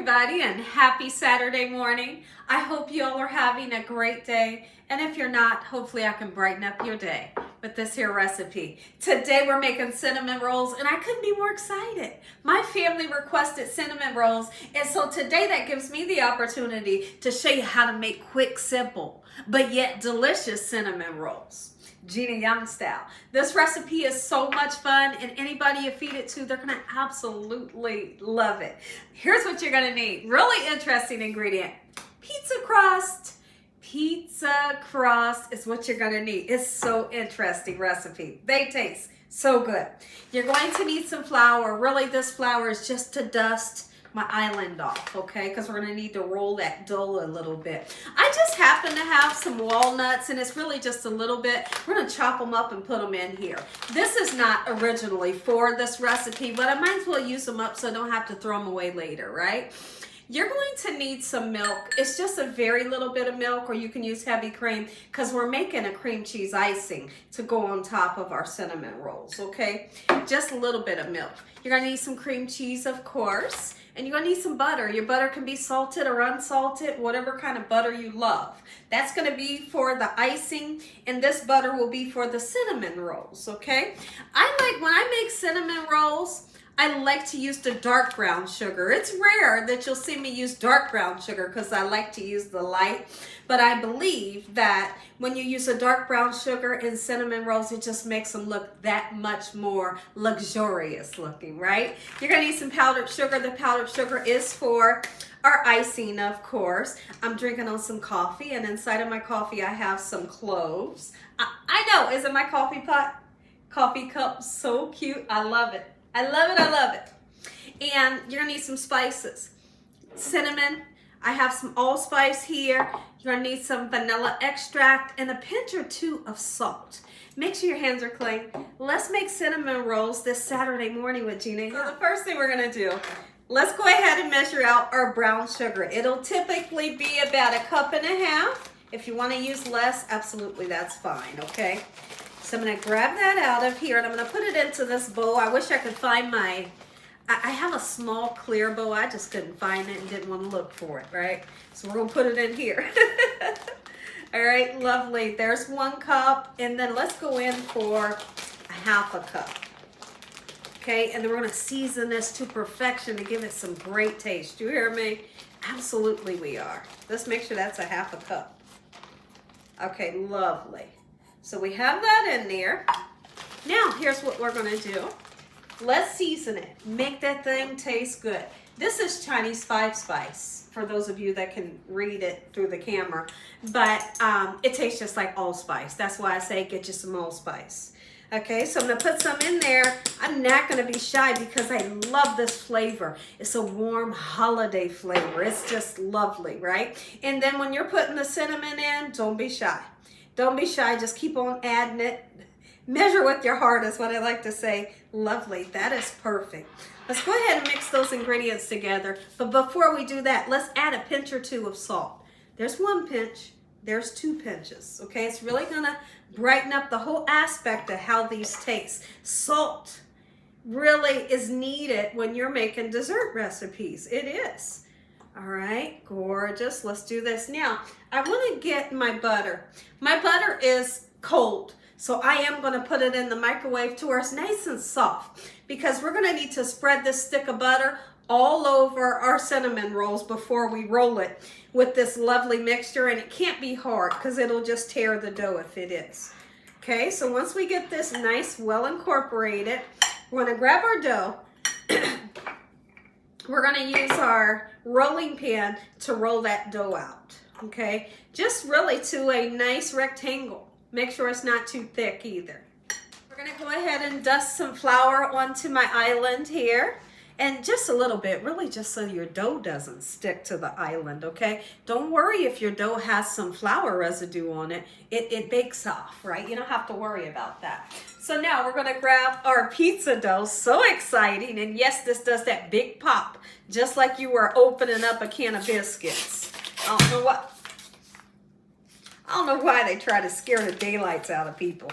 everybody, and happy Saturday morning. I hope you all are having a great day. And if you're not, hopefully I can brighten up your day with this here recipe. Today we're making cinnamon rolls, and I couldn't be more excited. My family requested cinnamon rolls, and so today that gives me the opportunity to show you how to make quick, simple, but yet delicious cinnamon rolls. Gina Young style. This recipe is so much fun, and anybody you feed it to, they're gonna absolutely love it. Here's what you're gonna need. Really interesting ingredient. Pizza crust. Pizza crust is what you're gonna need. It's so interesting recipe. They taste so good. You're going to need some flour. Really, this flour is just to dust my island off, okay? Because we're gonna need to roll that dough a little bit. I just happen to have some walnuts, and it's really just a little bit. We're gonna chop them up and put them in here. This is not originally for this recipe, but I might as well use them up so I don't have to throw them away later, right? You're going to need some milk. It's just a very little bit of milk, or you can use heavy cream because we're making a cream cheese icing to go on top of our cinnamon rolls, okay? Just a little bit of milk. You're gonna need some cream cheese, of course, and you're gonna need some butter. Your butter can be salted or unsalted, whatever kind of butter you love. That's gonna be for the icing, and this butter will be for the cinnamon rolls, okay? When I make cinnamon rolls, I like to use the dark brown sugar. It's rare that you'll see me use dark brown sugar because I like to use the light. But I believe that when you use a dark brown sugar in cinnamon rolls, it just makes them look that much more luxurious looking, right? You're gonna need some powdered sugar. The powdered sugar is for our icing, of course. I'm drinking on some coffee, and inside of my coffee I have some cloves. I know, isn't my coffee cup so cute? I love it. I love it, I love it. And you're gonna need some spices. Cinnamon, I have some allspice here. You're gonna need some vanilla extract and a pinch or two of salt. Make sure your hands are clean. Let's make cinnamon rolls this Saturday morning with Gina. So the first thing we're gonna do, let's go ahead and measure out our brown sugar. It'll typically be about 1.5 cups. If you wanna use less, absolutely, that's fine, okay? So I'm gonna grab that out of here, and I'm gonna put it into this bowl. I wish I could find I have a small clear bowl. I just couldn't find it and didn't want to look for it, right? So we're gonna put it in here. All right, lovely. There's 1 cup, and then let's go in for 1/2 cup. Okay, and then we're gonna season this to perfection to give it some great taste. Do you hear me? Absolutely we are. Let's make sure that's 1/2 cup. Okay, lovely. So we have that in there. Now, here's what we're gonna do. Let's season it. Make that thing taste good. This is Chinese 5-spice, for those of you that can read it through the camera. But it tastes just like allspice. That's why I say get you some allspice. Okay, so I'm gonna put some in there. I'm not gonna be shy because I love this flavor. It's a warm holiday flavor. It's just lovely, right? And then when you're putting the cinnamon in, don't be shy. Don't be shy, just keep on adding it. Measure with your heart is what I like to say. Lovely, that is perfect. Let's go ahead and mix those ingredients together. But before we do that, let's add a pinch or two of salt. There's 1 pinch, there's 2 pinches, okay? It's really gonna brighten up the whole aspect of how these taste. Salt really is needed when you're making dessert recipes. It is. All right, gorgeous. Let's do this. Now, I want to get my butter. My butter is cold, so I am going to put it in the microwave to where it's nice and soft, because we're going to need to spread this stick of butter all over our cinnamon rolls before we roll it with this lovely mixture, and it can't be hard because it'll just tear the dough if it is. Okay, so once we get this nice, well incorporated, we're going to grab our dough. We're going to use our rolling pin to roll that dough out, okay? Just really to a nice rectangle. Make sure it's not too thick either. We're going to go ahead and dust some flour onto my island here. And just a little bit, really just so your dough doesn't stick to the island, okay? Don't worry if your dough has some flour residue on it. It bakes off, right? You don't have to worry about that. So now we're gonna grab our pizza dough. So exciting. And yes, this does that big pop, just like you were opening up a can of biscuits. I don't know why they try to scare the daylights out of people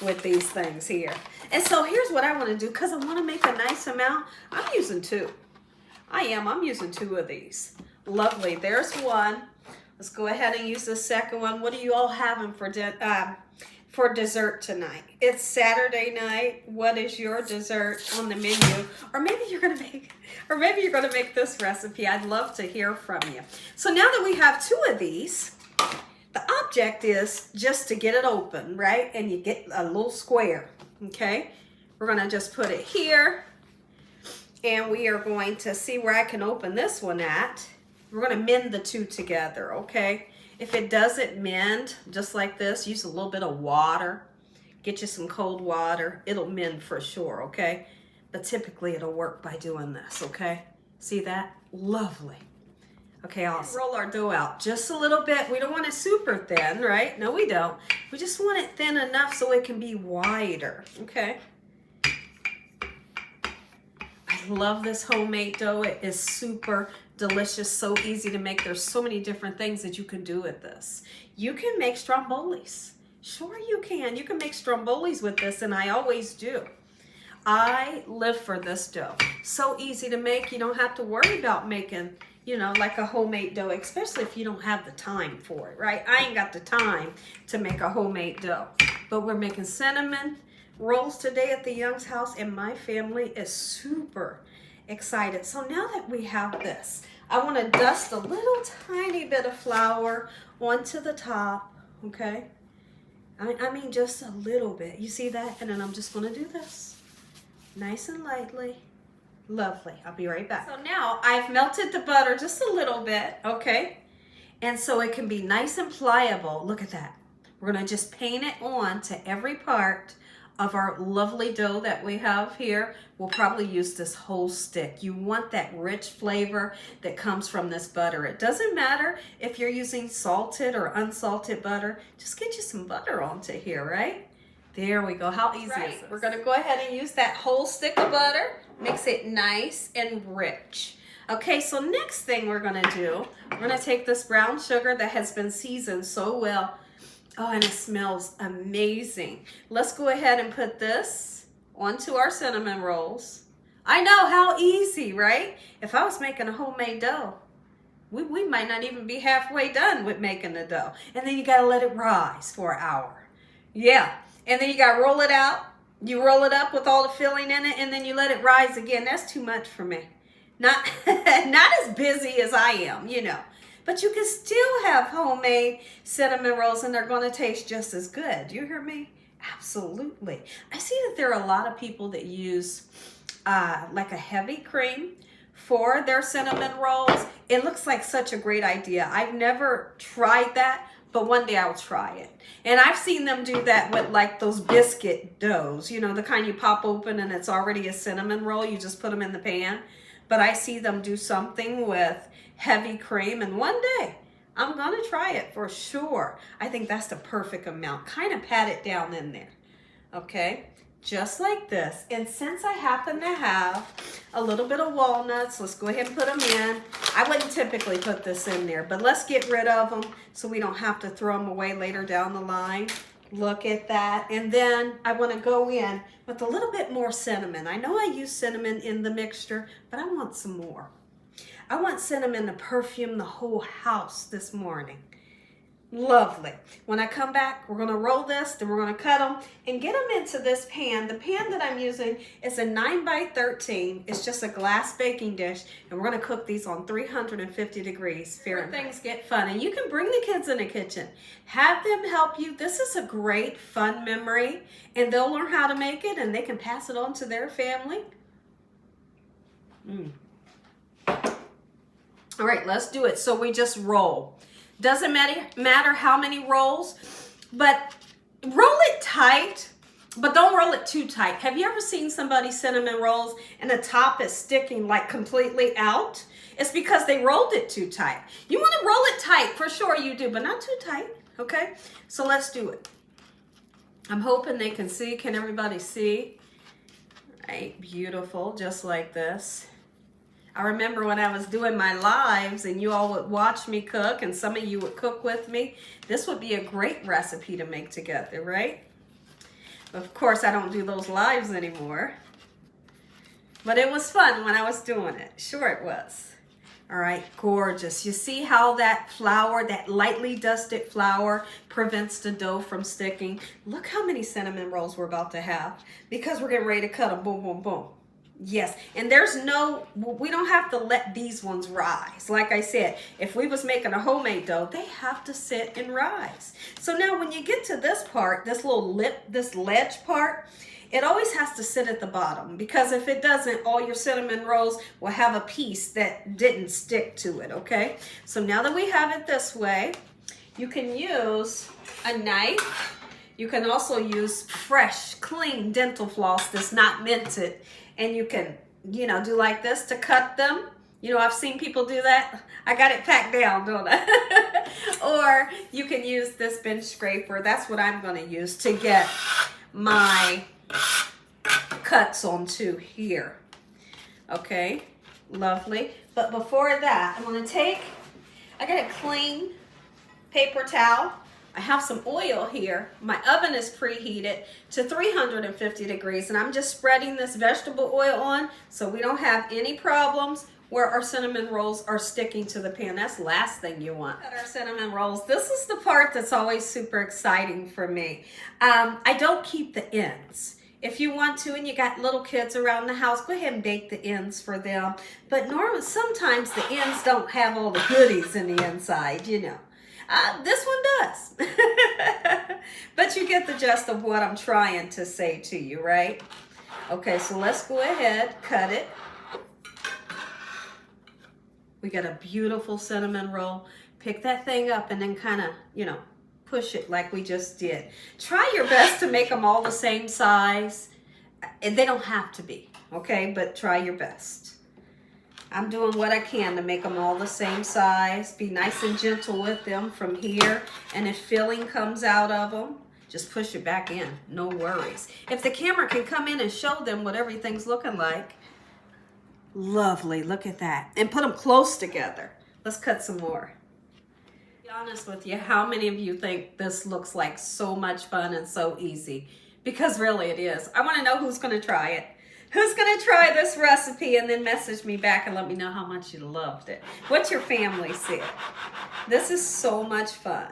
with these things here. And so here's what I want to do, because I want to make a nice amount. I'm using 2. I'm using 2 of these. Lovely. There's one. Let's go ahead and use the second one. What are you all having for dessert tonight? It's Saturday night. What is your dessert on the menu? Or maybe you're gonna make this recipe. I'd love to hear from you. So now that we have 2 of these, the object is just to get it open, right? And you get a little square, okay? We're gonna just put it here, and we are going to see where I can open this one at. We're gonna mend the 2 together, okay? If it doesn't mend, just like this, use a little bit of water. Get you some cold water. It'll mend for sure, okay? But typically it'll work by doing this, okay? See that? Lovely. Okay, awesome. Roll our dough out just a little bit. We don't want it super thin, right? No, we don't. We just want it thin enough so it can be wider, okay? I love this homemade dough. It is super delicious, so easy to make. There's so many different things that you can do with this. You can make strombolis. Sure you can. You can make strombolis with this, and I always do. I live for this dough. So easy to make. You don't have to worry about making, you know, like a homemade dough, especially if you don't have the time for it, right? I ain't got the time to make a homemade dough. But we're making cinnamon rolls today at the Young's house, and my family is super excited. So now that we have this, I want to dust a little tiny bit of flour onto the top, okay? I mean just a little bit. You see that? And then I'm just going to do this nice and lightly. Lovely. I'll be right back. So now I've melted the butter just a little bit, okay? And so it can be nice and pliable. Look at that. We're going to just paint it on to every part of our lovely dough that we have here. We'll probably use this whole stick. You want that rich flavor that comes from this butter. It doesn't matter if you're using salted or unsalted butter. Just get you some butter onto here, right? There we go. How easy is this? We're going to go ahead and use that whole stick of butter. Mix it nice and rich. Okay, so next thing we're going to do, we're going to take this brown sugar that has been seasoned so well. Oh, and it smells amazing. Let's go ahead and put this onto our cinnamon rolls. I know, how easy, right? If I was making a homemade dough, we might not even be halfway done with making the dough. And then you got to let it rise for an hour. Yeah, and then you got to roll it out. You roll it up with all the filling in it, and then you let it rise again. That's too much for me. Not as busy as I am, you know. But you can still have homemade cinnamon rolls, and they're going to taste just as good. You hear me? Absolutely. I see that there are a lot of people that use like a heavy cream for their cinnamon rolls. It looks like such a great idea. I've never tried that, but one day I'll try it. And I've seen them do that with like those biscuit doughs, you know, the kind you pop open and it's already a cinnamon roll. You just put them in the pan. But I see them do something with heavy cream, and one day I'm gonna try it for sure. I think that's the perfect amount. Kind of pat it down in there, okay? Just like this. And since I happen to have a little bit of walnuts, let's go ahead and put them in. I wouldn't typically put this in there, but let's get rid of them so we don't have to throw them away later down the line. Look at that. And then I want to go in with a little bit more cinnamon. I know I use cinnamon in the mixture, but I want some more. I want cinnamon to perfume the whole house this morning. Lovely. When I come back, we're going to roll this, then we're going to cut them and get them into this pan. The pan that I'm using is a 9x13. It's just a glass baking dish, and we're going to cook these on 350 degrees Fahrenheit. Things get fun, and you can bring the kids in the kitchen. Have them help you. This is a great fun memory, and they'll learn how to make it, and they can pass it on to their family. All right, let's do it. So we just roll. Doesn't matter how many rolls, but roll it tight, but don't roll it too tight. Have you ever seen somebody cinnamon rolls and the top is sticking like completely out? It's because they rolled it too tight. You want to roll it tight, for sure you do, but not too tight, okay? So let's do it. I'm hoping they can see. Can everybody see? All right, beautiful, just like this. I remember when I was doing my lives and you all would watch me cook, and some of you would cook with me. This would be a great recipe to make together, right? Of course, I don't do those lives anymore. But it was fun when I was doing it. Sure it was. All right, gorgeous. You see how that flour, that lightly dusted flour, prevents the dough from sticking? Look how many cinnamon rolls we're about to have because we're getting ready to cut them. Boom, boom, boom. Yes, and we don't have to let these ones rise. Like I said, if we was making a homemade dough, they have to sit and rise. So now when you get to this part, this little lip, this ledge part, it always has to sit at the bottom because if it doesn't, all your cinnamon rolls will have a piece that didn't stick to it, okay? So now that we have it this way, you can use a knife. You can also use fresh, clean dental floss that's not minted, and you can, do like this to cut them. I've seen people do that. I got it packed down, don't I? Or you can use this bench scraper. That's what I'm going to use to get my cuts onto here. Okay, lovely. But before that, I'm going to I got a clean paper towel. I have some oil here. My oven is preheated to 350 degrees, and I'm just spreading this vegetable oil on so we don't have any problems where our cinnamon rolls are sticking to the pan. That's the last thing you want. Our cinnamon rolls, this is the part that's always super exciting for me. I don't keep the ends. If you want to and you got little kids around the house, go ahead and bake the ends for them. But normally, sometimes the ends don't have all the goodies in the inside, This one does. But you get the gist of what I'm trying to say to you, right? Okay, so let's go ahead, cut it. We got a beautiful cinnamon roll. Pick that thing up and then kind of, push it like we just did. Try your best to make them all the same size. And they don't have to be, okay? But try your best. I'm doing what I can to make them all the same size. Be nice and gentle with them from here. And if filling comes out of them, just push it back in. No worries. If the camera can come in and show them what everything's looking like, lovely. Look at that. And put them close together. Let's cut some more. To be honest with you, how many of you think this looks like so much fun and so easy? Because really it is. I want to know who's going to try it. Who's going to try this recipe and then message me back and let me know how much you loved it. What's your family said? This is so much fun.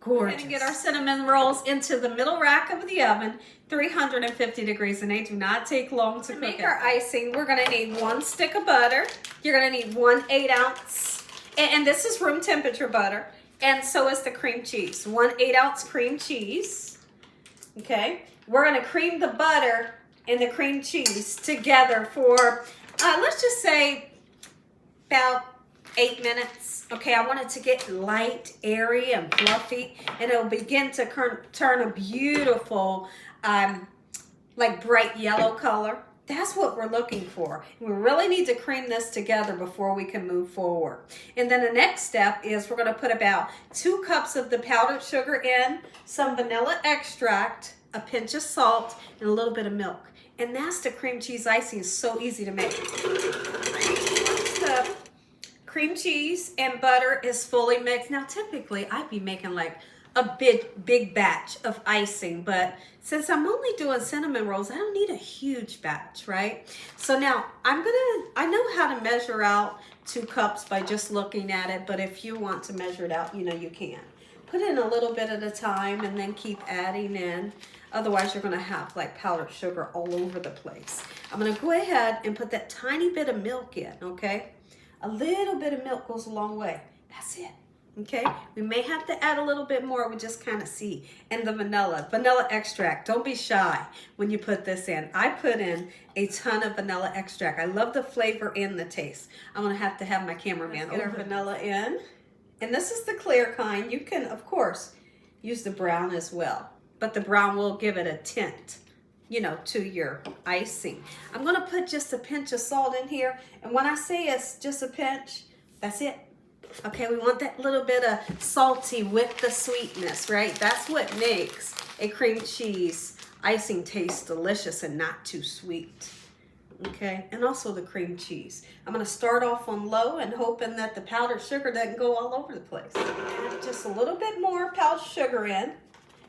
Gorgeous. We're going to get our cinnamon rolls into the middle rack of the oven, 350 degrees, and they do not take long to cook. To make our icing, we're going to need 1 stick of butter. You're going to need 1 8-ounce, and this is room temperature butter, and so is the cream cheese. 1 8-ounce cream cheese. Okay, we're going to cream the butter and the cream cheese together for, let's just say, about 8 minutes. Okay, I want it to get light, airy, and fluffy, and it'll begin to turn a beautiful, like bright yellow color. That's what we're looking for. We really need to cream this together before we can move forward. And then the next step is we're going to put about 2 cups of the powdered sugar in, some vanilla extract, a pinch of salt, and a little bit of milk. And that's the cream cheese icing. It's so easy to make. The cream cheese and butter is fully mixed. Now, typically, I'd be making like a big batch of icing, but since I'm only doing cinnamon rolls, I don't need a huge batch, right? So now I know how to measure out 2 cups by just looking at it, but if you want to measure it out, you can. Put in a little bit at a time and then keep adding in. Otherwise, you're going to have like powdered sugar all over the place. I'm going to go ahead and put that tiny bit of milk in, okay? A little bit of milk goes a long way. That's it, okay? We may have to add a little bit more. We just kind of see. And the vanilla extract. Don't be shy when you put this in. I put in a ton of vanilla extract. I love the flavor and the taste. I'm going to have my cameraman get our vanilla in. And this is the clear kind. You can, of course, use the brown as well. But the brown will give it a tint, to your icing. I'm going to put just a pinch of salt in here. And when I say it's just a pinch, that's it. Okay, we want that little bit of salty with the sweetness, right? That's what makes a cream cheese icing taste delicious and not too sweet. Okay, and also the cream cheese. I'm going to start off on low and hoping that the powdered sugar doesn't go all over the place. Add just a little bit more powdered sugar in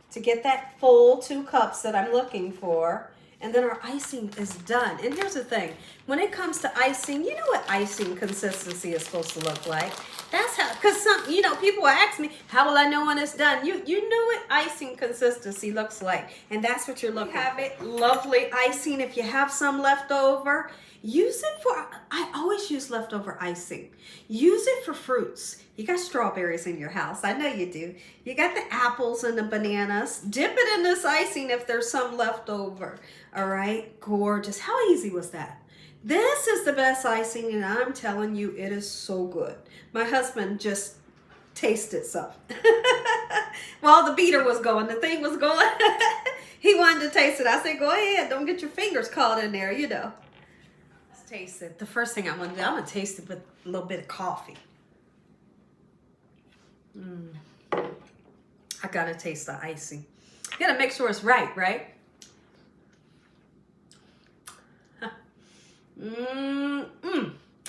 to get that full 2 cups that I'm looking for. And then our icing is done. And here's the thing. When it comes to icing, you know what icing consistency is supposed to look like. That's how, because some, you know, people will ask me, how will I know when it's done? You know what icing consistency looks like. And that's what you're looking for. Have it lovely icing. If you have some left over, use it for, I always use leftover icing. Use it for fruits. You got strawberries in your house. I know you do. You got the apples and the bananas. Dip it in this icing if there's some left over. All right, gorgeous. How easy was that? This is the best icing, and I'm telling you, it is so good. My husband just tasted some. While the beater was going, the thing was going, he wanted to taste it. I said, go ahead. Don't get your fingers caught in there, you know. Let's taste it. The first thing I'm going to do, I'm going to taste it with a little bit of coffee. I got to taste the icing. You got to make sure it's right, right?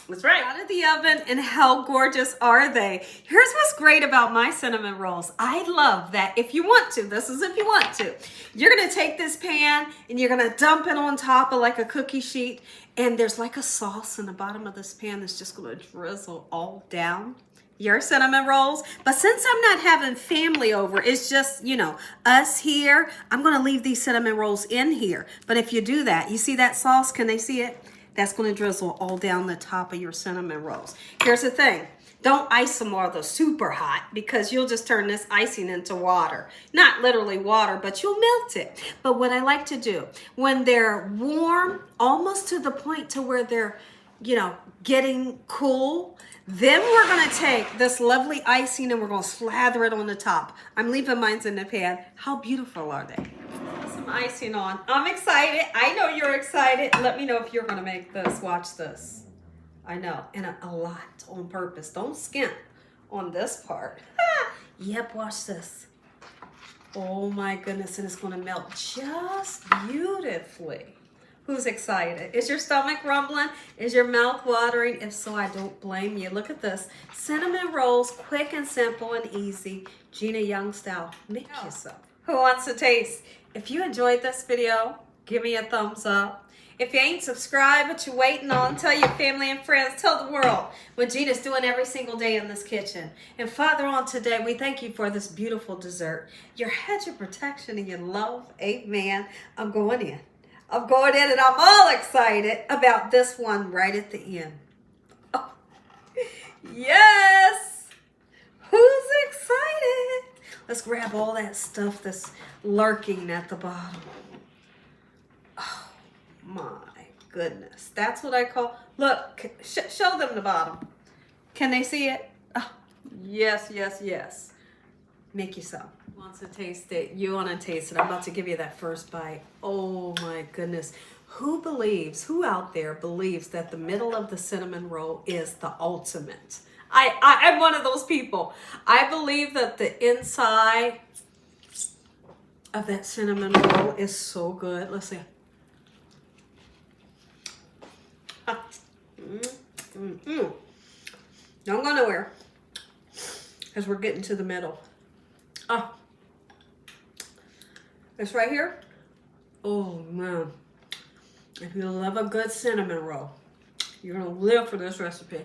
That's right. Out of the oven, and how gorgeous are they? Here's what's great about my cinnamon rolls. I love that if you want to, this is if you want to, you're going to take this pan and you're going to dump it on top of like a cookie sheet, and there's like a sauce in the bottom of this pan that's just going to drizzle all down your cinnamon rolls. But since I'm not having family over, it's just, you know, us here, I'm going to leave these cinnamon rolls in here. But if you do that, you see that sauce? Can they see it? That's going to drizzle all down the top of your cinnamon rolls. Here's the thing. Don't ice them while they're super hot, because you'll just turn this icing into water. Not literally water, but you'll melt it. But what I like to do, when they're warm, almost to the point to where they're, you know, getting cool, then we're going to take this lovely icing and we're going to slather it on the top. I'm leaving mine in the pan. How beautiful are they? Some icing on. I'm excited. I know you're excited. Let me know if you're going to make this. Watch this. I know. And a lot on purpose. Don't skimp on this part. Yep, watch this. Oh my goodness. And it's going to melt just beautifully. Who's excited? Is your stomach rumbling? Is your mouth watering? If so, I don't blame you. Look at this. Cinnamon rolls, quick and simple and easy. Gina Young style. Make you some. Who wants to taste? If you enjoyed this video, give me a thumbs up. If you ain't subscribed, but you're waiting on, tell your family and friends, tell the world what Gina's doing every single day in this kitchen. And Father, on today, we thank you for this beautiful dessert, your hedge of protection and your love. Amen. I'm going in. I'm going in, and I'm all excited about this one right at the end. Oh, yes! Who's excited? Let's grab all that stuff that's lurking at the bottom. Oh, my goodness. That's what I call, look, show them the bottom. Can they see it? Oh, yes, yes, yes. Make you some. Wants to taste it. You want to taste it. I'm about to give you that first bite. Oh my goodness. Who out there believes that the middle of the cinnamon roll is the ultimate? I'm one of those people. I believe that the inside of that cinnamon roll is so good. Let's see. Don't go nowhere, because we're getting to the middle. Oh, this right here. Oh man, if you love a good cinnamon roll, you're gonna live for this recipe.